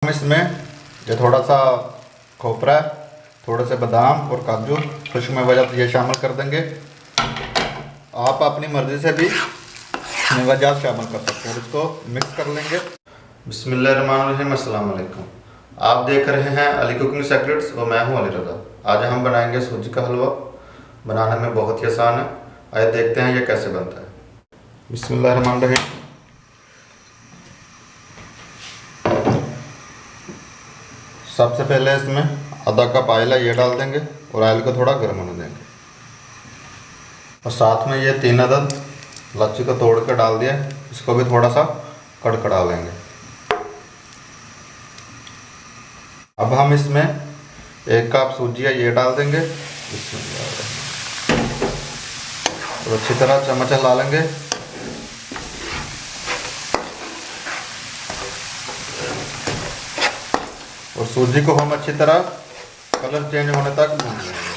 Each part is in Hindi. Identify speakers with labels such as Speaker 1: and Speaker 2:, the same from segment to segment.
Speaker 1: हम इसमें ये थोड़ा सा खोपरा, थोड़े से बादाम और काजू खुश्क मेवाजात ये शामिल कर देंगे। आप अपनी मर्ज़ी से भी मेवाजात शामिल कर सकते हैं। इसको मिक्स कर लेंगे। बिस्मिल्लाहिर्रहमानिर्रहीम, अस्सलाम वालेकुम। आप देख रहे हैं अली कुकिंग सीक्रेट्स और मैं हूं अली रज़ा। आज हम बनाएंगे सूजी का हलवा। बनाने में बहुत ही आसान है। आइए देखते हैं ये कैसे बनता है। बिस्मिल्लाहिर्रहमानिर्रहीम। सबसे पहले इसमें आधा कप ऑयल है ये डाल देंगे और ऑयल को थोड़ा गर्म होने देंगे। और साथ में ये 3 अदद इलायची को तोड़ कर डाल दिया, इसको भी थोड़ा सा कड़कड़ा लेंगे। अब हम इसमें 1 कप सूजी है ये डाल देंगे और अच्छी तरह चम्मच हिला लेंगे। और सूजी को हम अच्छी तरह कलर चेंज होने तक भून लेंगे।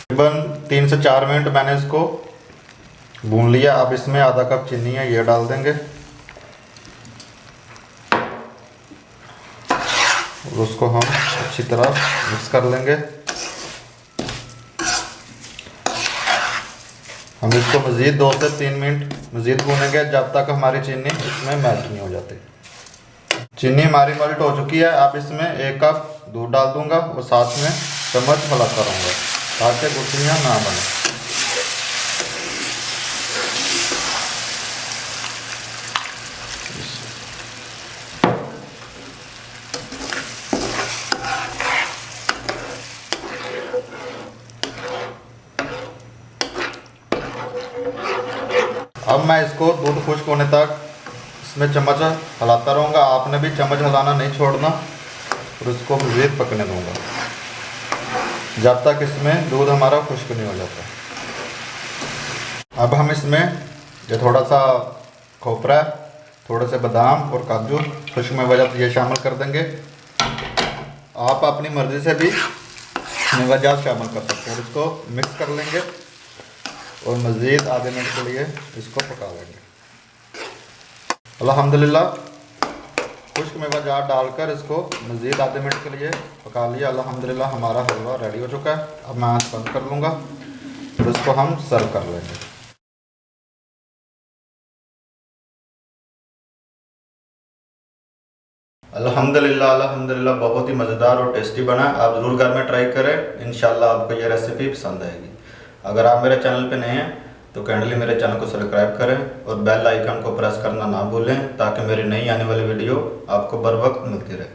Speaker 1: तकरीबन 3 से 4 मिनट मैंने इसको भून लिया। अब इसमें आधा कप चीनी है ये डाल देंगे और उसको हम अच्छी तरह मिक्स कर लेंगे। हम इसको मज़ीद 2 से 3 मिनट मज़ीद भूनेंगे जब तक हमारी चीनी इसमें मेल्ट नहीं हो जाती। चीनी हमारी मेल्ट हो चुकी है। अब इसमें 1 कप दूध डाल दूंगा और साथ में चम्मच हिलाता रहूँगा ताकि गुठलियाँ ना बने। अब मैं इसको दूध खुश्क होने तक इसमें चम्मच हिलाता रहूँगा। आपने भी चम्मच हिलाना नहीं छोड़ना और इसको मज़ीद पकने दूँगा जब तक इसमें दूध हमारा खुश्क नहीं हो जाता। अब हम इसमें ये थोड़ा सा खोपरा, थोड़े से बादाम और काजू खुश्क मेवाजात ये शामिल कर देंगे। आप अपनी मर्ज़ी से भी मेवाजात शामिल कर सकते हैं। इसको मिक्स कर लेंगे और मज़ीद आधे मिनट के लिए इसको पका लेंगे। अल्हम्दुलिल्लाह खुश्क मेवाजात डालकर इसको मज़ीद आधे मिनट के लिए पका लिया। अल्हम्दुलिल्लाह हमारा हलवा रेडी हो चुका है। अब मैं आँच बंद कर लूँगा और इसको हम सर्व कर लेंगे। अल्हम्दुलिल्लाह बहुत ही मज़ेदार और टेस्टी बना। आप ज़रूर घर में ट्राई करें। इंशाल्लाह आपको ये रेसिपी पसंद आएगी। अगर आप मेरे चैनल पे नए हैं तो काइंडली मेरे चैनल को सब्सक्राइब करें और बेल आइकन को प्रेस करना ना भूलें ताकि मेरी नई आने वाली वीडियो आपको बर वक्त मिलती रहे।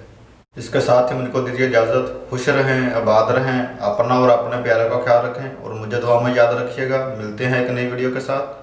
Speaker 1: इसके साथ ही मुझको दीजिए इजाज़त। खुश रहें, आबाद रहें, अपना और अपने प्यारे का ख्याल रखें और मुझे दुआ में याद रखिएगा। मिलते हैं एक नई वीडियो के साथ।